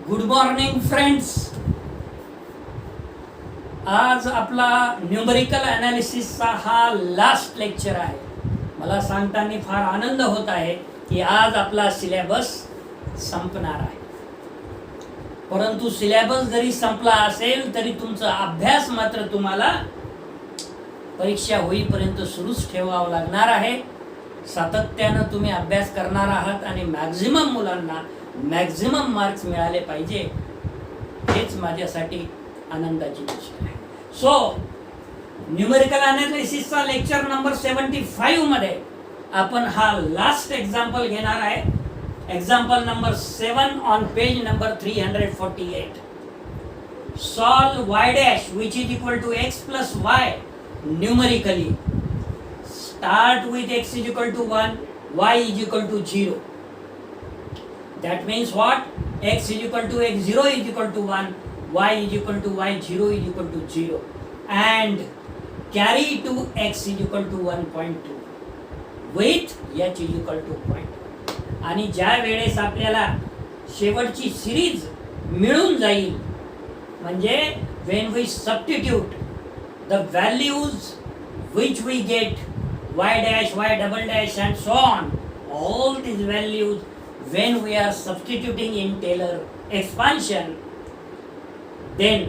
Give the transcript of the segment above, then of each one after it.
Good morning friends. आज आपला numerical अनालिसिसचा हा लास्ट लेक्चर आहे. मला सांगताना फार आनंद होत आहे की आज आपला सिलेबस संपणार आहे. परंतु सिलेबस जरी संपला असेल तरी तुमचा अभ्यास मात्र तुम्हाला परीक्षा होईपर्यंत सुरूच ठेवावा लागणार आहे. सातत्यानं तुम्ही अभ्यास करणार आहात आणि मॅक्झिमम मुलांना मॅक्झिमम मार्क्स मिळाले पाहिजे, हेच माझ्यासाठी आनंदाची गोष्ट आहे. सो न्यूमेरिकल अनालिसिसचा लेक्चर नंबर 75 मध्ये आपण हा लास्ट एक्झाम्पल घेणार आहे. Example number 7 on page number 348. Solve y dash which is equal to x plus y numerically. Start with x is equal to 1, y is equal to 0. That means what? X is equal to x0 is equal to 1, y is equal to y0 is equal to 0, and carry to x is equal to 1.2 with h is equal to 0.1. आणि ज्या वेळेस आपल्याला शेवटची series मिळून जाईल, म्हणजे when we substitute the values which we get, y dash, y double dash and so on, all these values when we are substituting in Taylor expansion, then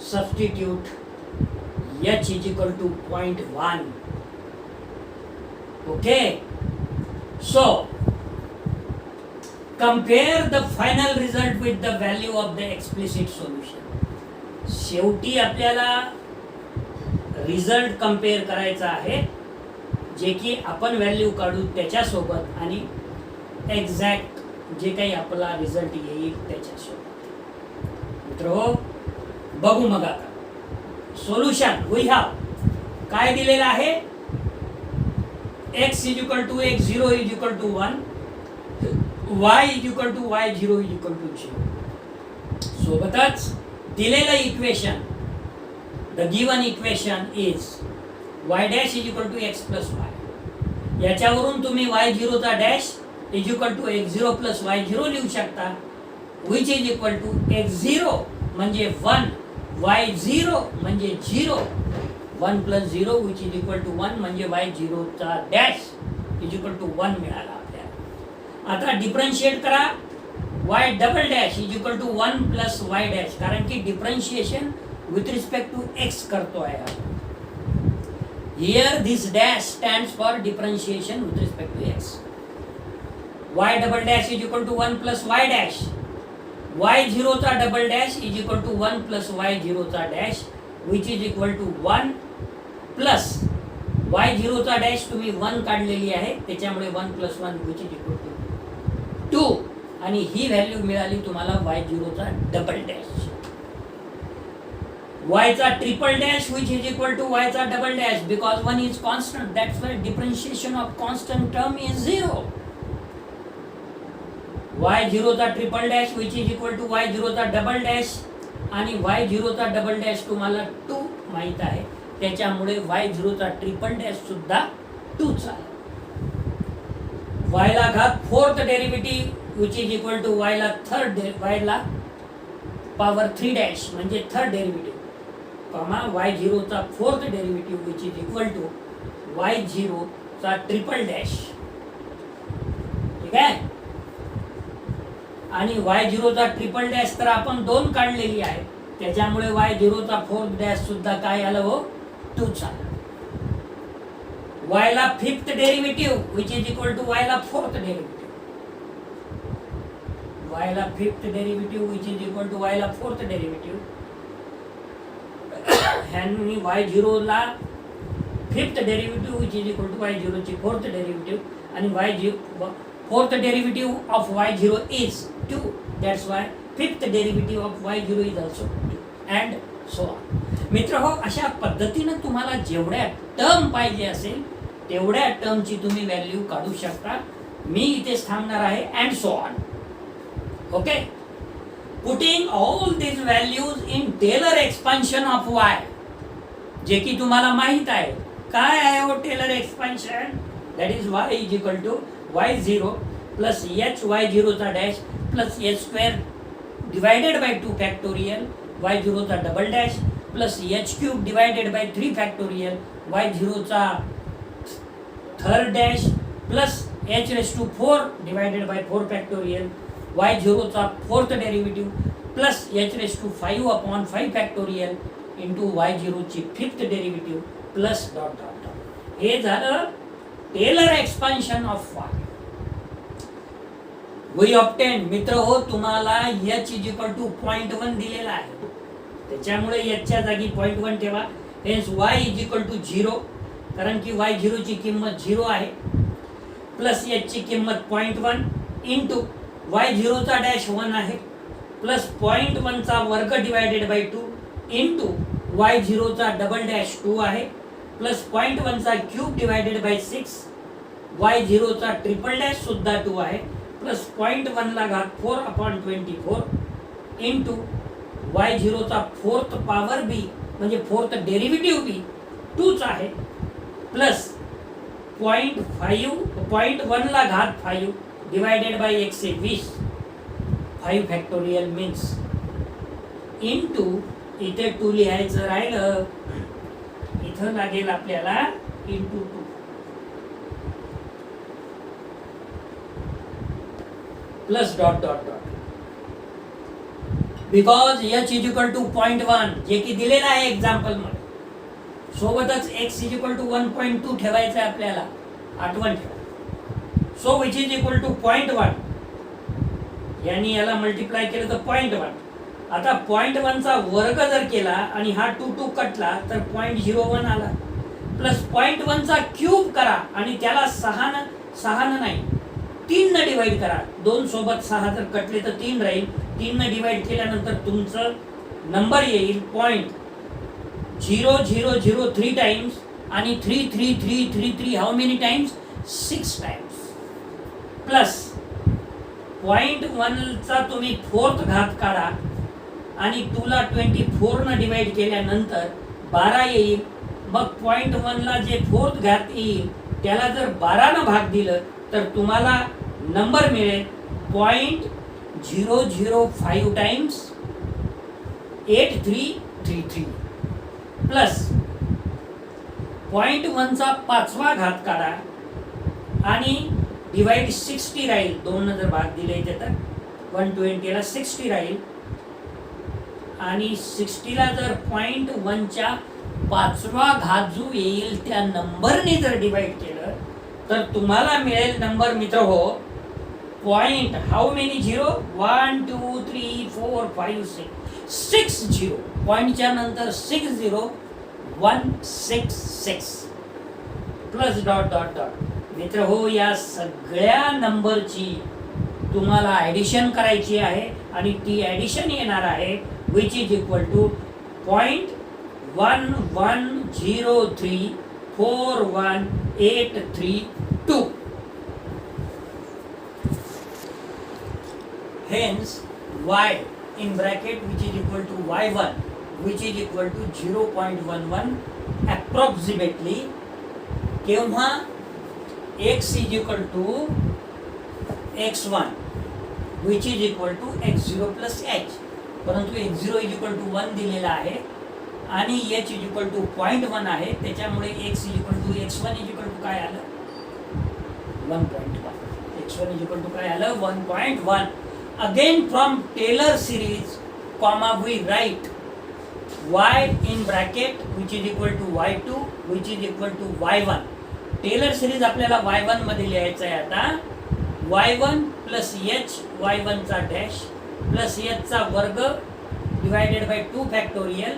substitute h is equal to 0.1. Okay, so compare the final result with the value of the explicit solution. शेवटी आपल्याला result compare करायचा आहे, जे की आपण value काढू त्याच्यासोबत आणि एक्झॅक्ट जे काही आपला रिझल्ट येईल त्याच्यासोबत. मित्रहो, बघू मग आता सोल्युशन. वी हॅव काय दिलेलं आहे? x is equal to x0 is equal to 1, y is equal to y0 is equal to 0. सोबतच दिलेलं equation, the given equation is y dash is equal to x plus y. याच्यावरून तुम्ही y0 चा dash is equal to x0 plus y0 लिहू शकता, which is equal to x0 म्हणजे 1, y0 म्हणजे 0, 1 plus 0 which is equal to 1 म्हणजे y0 चा dash is equal to 1 मिळाला आपल्याला. आता डिफरन्शिएट करा, y double dash is equal to 1 plus y dash, कारण की differentiation with respect to x करतो आहे. Here this dash stands for differentiation with respect to x. y double dash is equal to 1 plus y dash, y0 चा double dash is equal to 1 plus y0 चा dash which is equal to 1 plus y0 चा dash तुम्ही 1 काढलेली आहे, त्याच्यामुळे 1 plus 1 which is equal to 2, आणि ही value मिळाली तुम्हाला y0 चा डबल डॅश. y चा triple dash which is equal to y चा double dash, because 1 is constant, that's why differentiation of constant term is 0. y0 चा triple dash which is equal to y0 चा double dash, आणि y0 चा double dash तुम्हाला 2 माहित आहे, त्याच्यामुळे y0 चा ट्रिपल डॅश सुद्धा 2 चा. y ला घात fourth derivative which is equal to y ला थर्ड, y ला पॉवर 3 डॅश म्हणजे थर्ड डेरिव्हेटिव्ह, कॉमा y0 चा fourth derivative which is equal to y0 चा ट्रिपल डॅश. ठीक आहे, आणि y0 चा ट्रिपल डॅश तर आपण 2 काढलेली आहे, त्याच्यामुळे y0 चा फोर्थ डॅश सुद्धा काय आलं हो, 2 चा. y ला fifth derivative which is equal to y ला फोर्थ डेरिव्हेटिव्ह, y ला fifth derivative which is equal to y ला फोर्थ डेरिव्हेटिव्ह, आणि y0 ला fifth derivative which is equal to y0 ची फोर्थ डेरिव्हेटिव्ह, आणि y0 fourth derivative of y0 is 2, that's why fifth derivative of y0 is also 2, and so on. मित्र हो, अशा पद्धतीनं तुम्हाला जेवढ्या टर्म पाहिजे असेल तेवढ्या टर्मची तुम्ही व्हॅल्यू काढू शकता. मी इथेच थांबणार आहे, and so on. Okay, putting all these values in Taylor expansion of y, जे की तुम्हाला माहित आहे. काय आहे हो Taylor expansion? That is y is equal to y0 plus h y0 चा dash plus h square divided by 2 factorial y0 चा double dash plus h cube divided by 3 factorial y0 चा third dash plus h raise to 4 divided by 4 factorial y0 चा fourth derivative plus h raise to 5 upon 5 factorial into y0 ची fifth derivative plus dot dot dot. हे झालं Taylor expansion of y. We obtain मित्र हो तुम्हाला h is equal to 0.1 दिलेला आहे, त्याच्यामुळे h च्या जागी 0.1 ठेवा. Hence y is equal to 0 कारण की y0 ची किंमत 0 आहे प्लस h ची किंमत 0.1 इंटू y0 चा डॅश 1 आहे प्लस 0.1 चा वर्ग डिवायडेड बाय 2 इंटू y0 चा डबल डॅश 2 आहे प्लस 0.1 चा क्यूब डिवायडेड बाय 6 y0 चा ट्रिपल डॅश सुद्धा 2 आहे प्लस 0.1 ला घात 4 अपॉन 24 इंटू y0 चा फोर्थ पॉवर बी म्हणजे फोर्थ डेरिव्हेटिव्ह बी 2च आहे प्लस 0.1 ला घात 5 divided by 120 5 factorial means into इथे 2 लिहायचं राहिलं, इथं लागेल आपल्याला into 2 plus dot dot dot because h is equal to 0.1 जे की दिलेलं आहे एक्झाम्पल मध्ये, सोबतच x इज इक्वल टू 1.2 ठेवायचं आहे आपल्याला, आठवण ठेवा. So which is equal to 0.1 यांनी याला मल्टिप्लाय केलं तर 0.1. आता 0.1 चा वर्ग जर केला आणि हा 2 कटला तर 0.01 आला प्लस 0.1 चा क्यूब करा आणि त्याला 6 नाही 3 न डिवाइड करा. 2 सोबत 6 जर कटले तर 3 राहील, 3 न डिवाइड केल्यानंतर तुमचं नंबर येईल 0.0003 टाइम्स आणि 33333 how many times 6 times plus 0.1 चा तुम्ही फोर्थ घात काढा आणि 2 ला 24 न डिवाइड केल्यानंतर 12 येईल. मग 0.1 ला जे फोर्थ घात येईल त्याला जर 12 न भाग दिलं तर तुम्हाला नंबर मिळेल 0.005 टाइम्स 8333 प्लस 0.1 चा पाचवा घात काढा आणि डिवाइड 60 राहील, 2 न जर भाग दिले तर 120 ला 60 राहील आणि 60 ला जर 0.1 च्या पाचवा घात जो येईल त्या नंबरने जर डिवाइड केलं तर तुम्हाला मिळेल नंबर मित्र हो पॉइंट हाऊ मेनी 0 1 2 3 4 5 6 0 पॉइंटच्या नंतर 60166 प्लस डॉट डॉट डॉट. मित्र हो या सगळ्या नंबरची तुम्हाला ॲडिशन करायची आहे आणि ती ॲडिशन येणार आहे which is equal to 0.1134182. Hence y in bracket which is equal to y1 which is equal to 0.11 approximately. केव्हा x is equal to x1 which is equal to x0 plus h, परंतु x0 is equal to 1 दिलेला आहे आणि h is equal to 0.1 आहे, त्याच्यामुळे x is equal to x1 is equal to काय आलं 1.1. x1 is equal to काय आलं 1.1. Again from Taylor series comma we write y in bracket which is equal to y2 which is equal to y1. Taylor series आपल्याला y1 मध्ये लिहायचं आहे. आता y1 plus h y1 चा dash plus h चा वर्ग डिवायडेड बाय 2 फॅक्टोरियल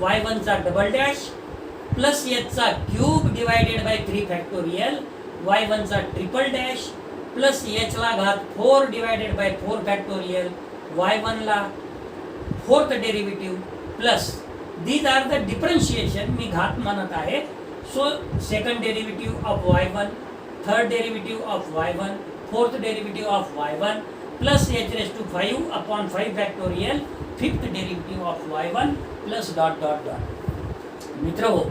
y1 चा double dash plus h चा cube divided by 3 factorial y1 चा ट्रिपल डॅश प्लस h ला घात 4 डिवायडेड बाय 4 फॅक्टोरियल y1 ला fourth derivative plus these are the differentiation. मी घात म्हणत आहे. So second derivative of y1, third derivative of y1, fourth derivative of y1 plus h raised to 5 upon 5 factorial, fifth derivative of y1 plus dot dot dot. मित्र हो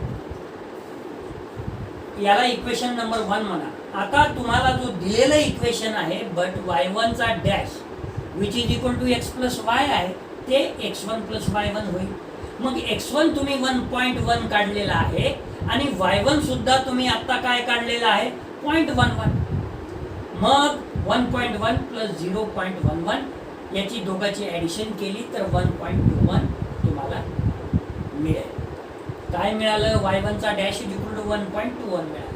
याला equation number 1 म्हणा. आता तुम्हाला जो दिलेला इक्वेशन आहे बट y1 चा dash which is equal to x plus y आहे ते x1 प्लस y1 होईल. मग x1 तुम्ही 1.1 काढलेला आहे आणि y1 सुद्धा तुम्ही आता काय काढलेला आहे 0.11. मग 1.1 प्लस 0.11 याची दोघांची ॲडिशन केली तर 1.21 तुम्हाला मिळेल. काय मिळालं y1चा डॅश इज इक्वल टू 1.21 मिळालं.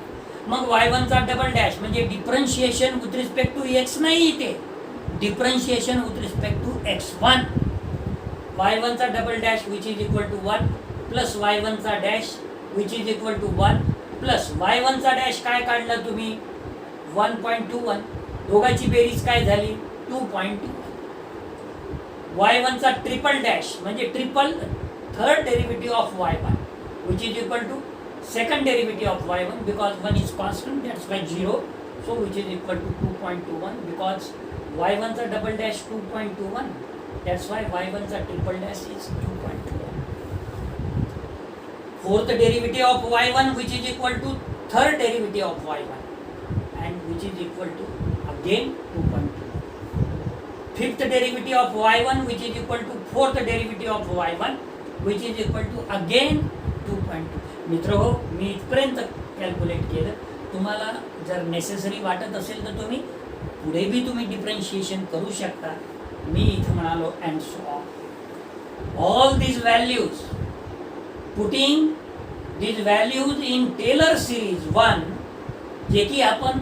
मग y1चा डबल डॅश म्हणजे differentiation with respect to x नाही, इथे differentiation with respect to x1. y1चा double dash which is equal to 1 plus y1चा dash which is equal to 1 plus y1चा डॅश काय काढलं तुम्ही 1.21. दोघांची बेरीज काय झाली 2.21. y1चा ट्रिपल डॅश म्हणजे triple third derivative of y1 which is equal to second derivative of y1 because 1 is constant, that's why 0, so which is equal to 2.21 because y1चा double dash 2.21, that's why y1चा triple dash is 2.21. Fourth derivative of y1 which is equal to third derivative of y1 and which is equal to again 2.21. Fifth derivative of y1 which is equal to fourth derivative of y1 which is equal to again 2.2. मित्र हो, मी इथपर्यंत calculate केलं. तुम्हाला जर necessary वाटत असेल तर तुम्ही पुढे बी तुम्ही डिफरन्शिएशन करू शकता. मी इथं म्हणालो and so on. All these values putting these values in Taylor series 1 जे की आपण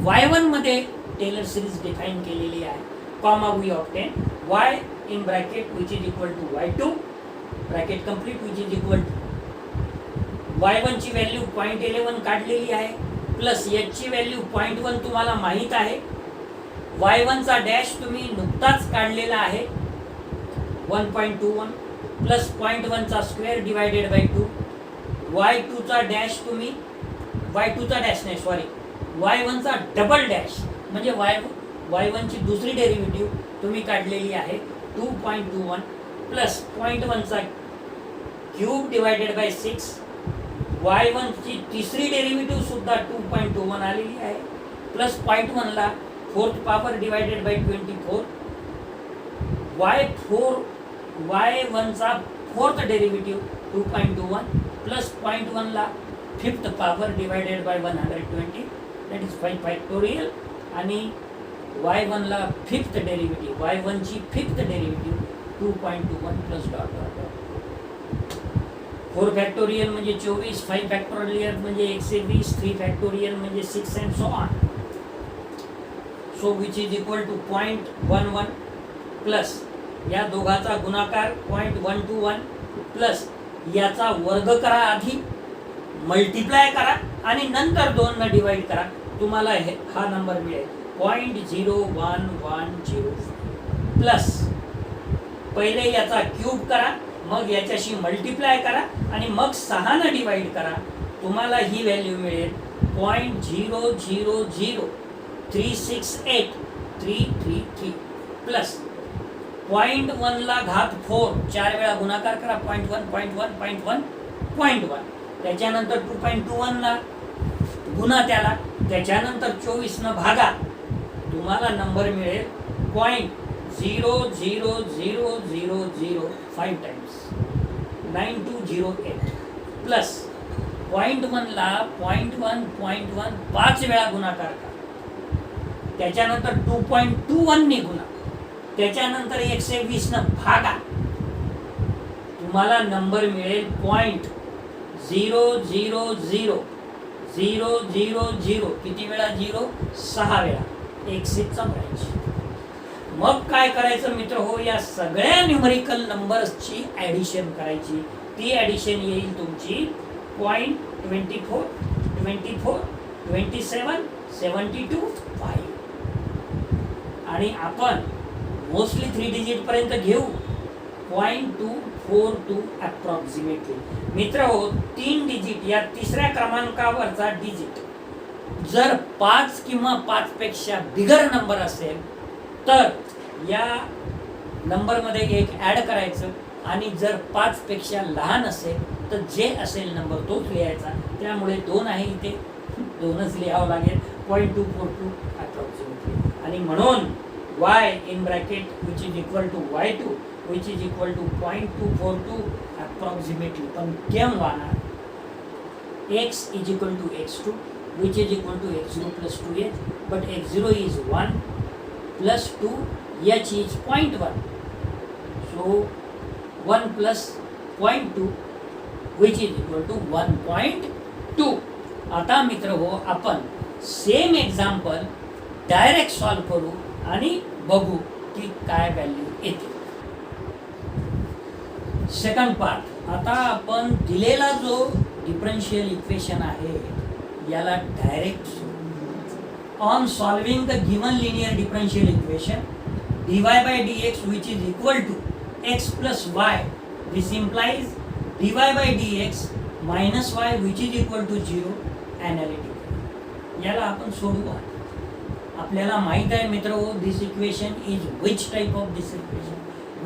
y1 मध्ये टेलर सिरीज डिफाईन केलेली आहे, comma we obtain y in bracket which is equal to y2 bracket complete which is equal to y1 ची value 0.11 काढलेली आहे plus h ची व्हॅल्यू 0.1 तुम्हाला माहित आहे. y1 चा डॅश तुम्ही नुकताच काढलेला आहे 1.21 प्लस 0.1 चा स्क्वेअर डिवायडेड बाय 2. y2 चा डॅश तुम्ही y2 चा डॅश नाही सॉरी y1 चा डबल डॅश म्हणजे y1 ची दुसरी डेरिव्हेटिव्ह तुम्ही काढलेली आहे 2.21 प्लस 0.1 चा क्यूब डिवायडेड बाय 6. y1 ची तिसरी डेरिव्हेटिव्ह सुद्धा 2.21 आलेली आहे प्लस 0.1 ला fourth power divided by 24. y1 चा फोर्थ डेरिव्हेटिव्ह 2.21 प्लस 0.1 ला fifth power divided by 120 that is 5 factorial आणि y1 ला फिफ्थ डेरिव्हेटिव्ह y1 ची fifth derivative 2.21 plus dot dot dot 4 factorial म्हणजे 24, 5 फॅक्टोरियल म्हणजे 120, 3 फॅक्टोरियल म्हणजे 6 and so on. So which is equal to 0.11 plus या दोघाचा गुणाकार 0.121 प्लस याचा वर्ग करा, आधी मल्टिप्लाय करा आणि नंतर 2 ने डिवाइड करा, तुम्हाला हा नंबर मिळेल 0.0110 प्लस पहिले याचा क्यूब करा मग याच्याशी मल्टिप्लाय करा आणि मग 6 ने डिवाइड करा, तुम्हाला ही व्हॅल्यू मिळेल 0.000368 प्लस 0.1 ला घात 4 4 वेळा गुणाकार करा 0.1 त्याच्यानंतर 2.21 ला गुणा त्याच्यानंतर 24 न भागा, तुम्हाला नंबर मिळेल 0.00005 टाइम्स 9208 प्लस 0.1 ला 0.1 5 वेळा गुणाकार करा, त्याच्यानंतर 2.21 ने गुणा, त्याच्यानंतर 120 न भागा, तुम्हाला नंबर मिळेल 0.00000 किती वेळा 0 6 वेळा 144. मग काय करायचं मित्र हो, या सगळ्या न्यूमरिकल नंबर्सची ॲडिशन करायची. ती ॲडिशन येईल तुमची 0.24 24 27 72 5 आणि आपण मोस्टली 3 डिजिट पर्यंत घेऊ 0.242 अप्रॉक्सिमेटली. मित्र हो, 3 डिजिट या तिसऱ्या क्रमांकावरचा डिजिट जर 5 किंवा 5 पेक्षा बिगर नंबर असेल तर या नंबरमध्ये एक ॲड करायचं आणि जर 5 पेक्षा लहान असेल तर जे असेल नंबर तोच लिहायचा. त्यामुळे 2 आहे इथे 2च लिहावं लागेल 0.242 अप्रॉक्सिमेटली. आणि म्हणून y in bracket which is equal to y2 which is equal to 0.242 approximately. पण केव्हा x is equal to x2 which is equal to x0 plus 2h, but x0 is 1 plus 2, h is 0.1, so 1 plus 0.2 which is equal to 1.2. आता मित्र हो, आपण same example direct solve करू आणि बघू की काय व्हॅल्यू येते. Second part. आता आपण दिलेला जो डिफरन्शियल इक्वेशन आहे याला direct on solving the given linear differential equation dy by dx which is equal to x plus y, this implies dy by dx minus y which is equal to 0 analytic. याला आपण सोडवू. आपल्याला माहित आहे मित्र हो, this equation is which type of this equation,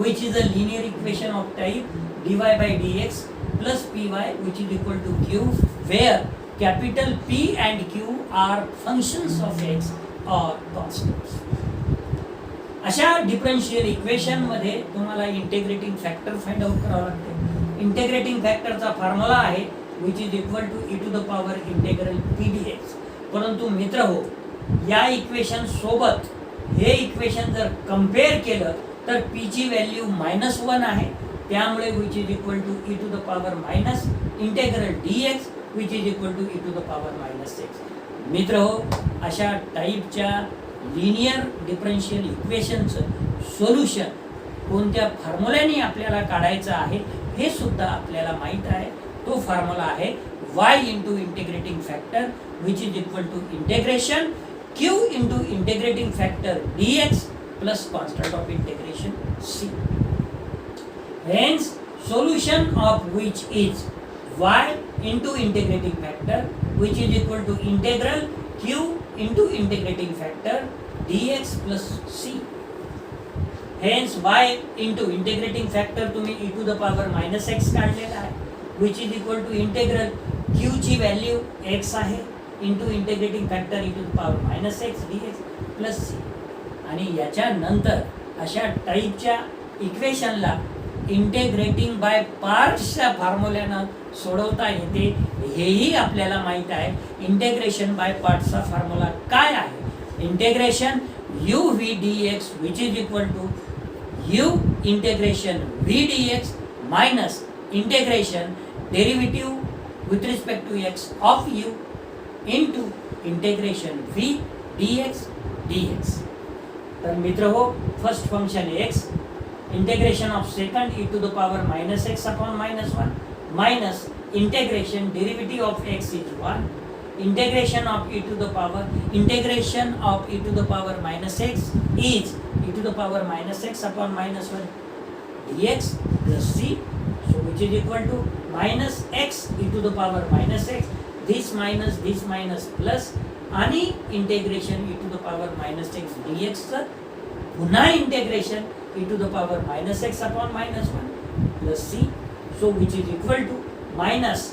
which is a linear equation of type dy by dx plus py which is equal to q, where capital P and Q are functions of x or constants. अशा differential equation मध्ये तुम्हाला integrating factor find out करावा लागते. Integrating फॅक्टरचा formula आहे which is equal to e to the power integral p dx. परंतु मित्र हो, या इक्वेशन सोबत हे इक्वेशन जर कंपेअर केलं तर p ची व्हॅल्यू -1 आहे, त्यामुळे which is equal to e to the power minus integral dx which is equal to e to the power -6. मित्र हो, अशा टाईपच्या लिनियर डिफरन्शियल इक्वेशनचं सोल्युशन कोणत्या फॉर्म्युल्याने आपल्याला काढायचं आहे हे सुद्धा आपल्याला माहीत आहे. तो फॉर्म्युला आहे y into integrating factor which is equal to integration q into integrating factor dx plus constant of integration c. Hence solution of which is y into integrating factor which is equal to integral q into integrating factor dx plus c. Hence y into integrating factor तुम्ही e to the power -x काढलेला आहे which is equal to integral q ची value x आहे into integrating factor e to the power -x dx plus c. आणि याच्या नंतर अशा टाईपच्या इक्वेशनला इंटिग्रेटिंग बाय पार्ट्सच्या फॉर्म्युल्यानं सोडवता येते, हेही आपल्याला माहीत आहे. इंटिग्रेशन बाय पार्ट्सचा फॉर्म्युला काय आहे? Integration u v dx which is equal to u integration v dx minus integration derivative with respect to x of u into integration v dx dx. तर मित्र हो, first function x, integration of second e to the power -x upon -1 minus integration derivative of x is 1, integration of e to the power -x is e to the power -x upon -1 dx plus c, so which is equal to -x e to the power -x, this minus plus आणि integration e to the power -x dx चं पुन्हा integration e to the power -x upon -1 plus c, so which is equal to -x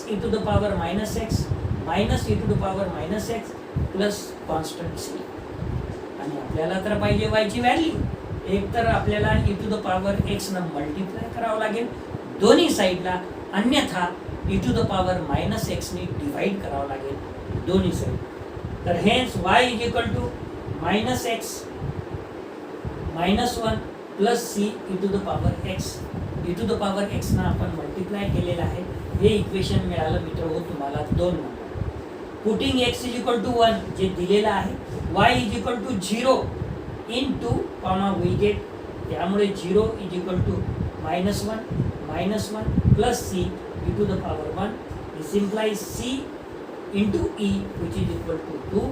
e to the power -x minus e to the power -x plus constant c. आणि आपल्याला तर पाहिजे y ची value. एक तर आपल्याला e to the power x न multiply करावं लागेल दोन्ही साईडला, अन्यथा e to the power -x ने डिवाइड करावं लागेल दोन्ही साईड. तर हेच y is equal to -x -1 plus c e to the power x. e to the power x ना आपण मल्टिप्लाय केलेलं आहे. हे इक्वेशन मिळालं मित्र हो तुम्हाला 2 number. Putting x is equal to 1 जे दिलेलं आहे, y is equal to 0 into comma we get, त्यामुळे 0 is equal to -1 plus c e to the power 1. This implies c into e which is equal to 2.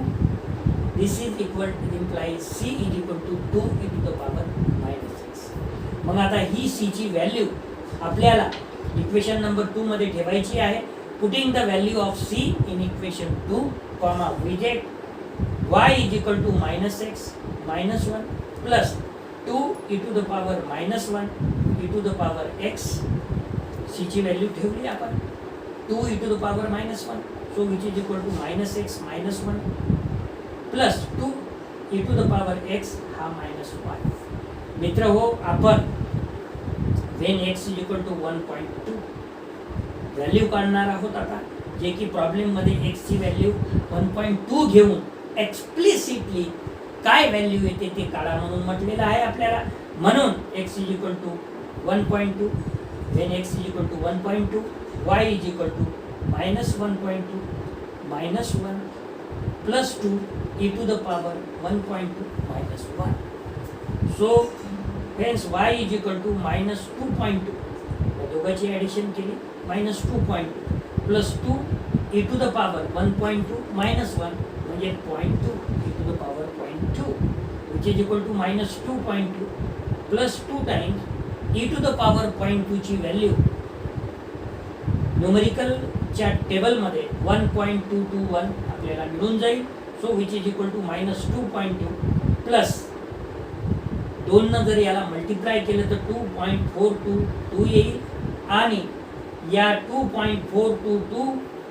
This is equal to implies c is equal to 2 e to the power -6. मग आता ही c ची value आपल्याला equation number 2 मध्ये ठेवायची आहे. Putting the value of c in equation 2, comma we get y is equal to -x -1 plus 2 e to the power -1 e to the power x. c ची value ठेवली आपण 2 e to the power -1, so which is equal to -x -1 plus 2 e to the power x हा minus y. मित्र हो, आपण when x is equal to 1.2 value काढणार आहोत आता, जे की प्रॉब्लेममध्ये x ची व्हॅल्यू 1.2 घेऊन एक्सप्लिसिटली काय व्हॅल्यू येते ते काढा म्हणून म्हटलेलं आहे आपल्याला. म्हणून x is equal to 1.2 when x is equal to 1.2 y is equal to minus 1.2 minus 1 plus 2 e to the power 1.2 minus 1. So hence y is equal to minus 2.2, या दोघांची ॲडिशन केली, minus 2.2 plus 2 e to the power 1.2 minus 1 म्हणजे 0.2 e to the power 0.2 which is equal to minus 2.2 plus 2 times e to the power 0.2 ची value न्यूमेरिकलच्या टेबलमध्ये 1.221 आपल्याला मिळून जाईल. So which is equal to minus 2.2 plus 2 जर याला मल्टिप्लाय केलं तर 2.422 येईल आणि या 2.422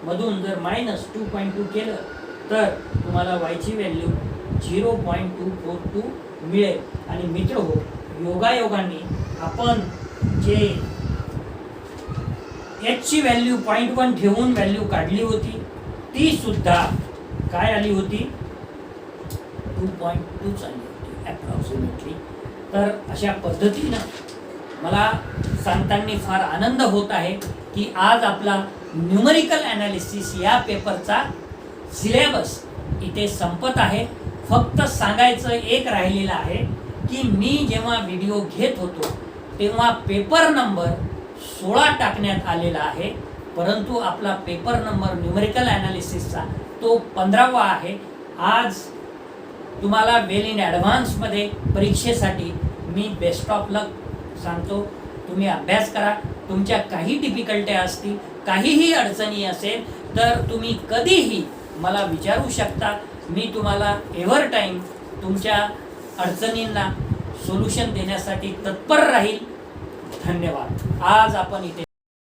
मधून जर मायनस 2.2 केलं तर तुम्हाला वायची व्हॅल्यू 0.242 मिळेल. आणि मित्र हो, योगायोगाने आपण जे h ची व्हॅल्यू 0.1 ठेवून व्हॅल्यू काढली होती ती सुद्धा काय आली होती, 2.2 आली होती ॲप्रॉक्सिमेटली. तर अशा पद्धतीनं मला सांगताना फार आनंद होत आहे की आज आपला न्यूमरिकल ॲनालिसिस या पेपरचा सिलेबस इथे संपत आहे. फक्त सांगायचं एक राहिलेलं आहे की मी जेव्हा व्हिडिओ घेत होतो तेव्हा पेपर नंबर 16 टाकण्यात आलेला आहे, परंतु आपला पेपर नंबर न्यूमरिकल ॲनालिसिसचा तो 15वा आहे. आज तुम्हाला वेल इन ॲडव्हान्समध्ये परीक्षेसाठी मी बेस्ट ऑफ लक सांगतो. तुम्ही अभ्यास करा. तुमच्या काही डिफिकल्ट्या असतील, काहीही अडचणी असेल तर तुम्ही कधीही मला विचारू शकता. मी तुम्हाला एव्हर टाईम तुमच्या अडचणींना सोल्युशन देण्यासाठी तत्पर राहील. धन्यवाद. आज आपण इथे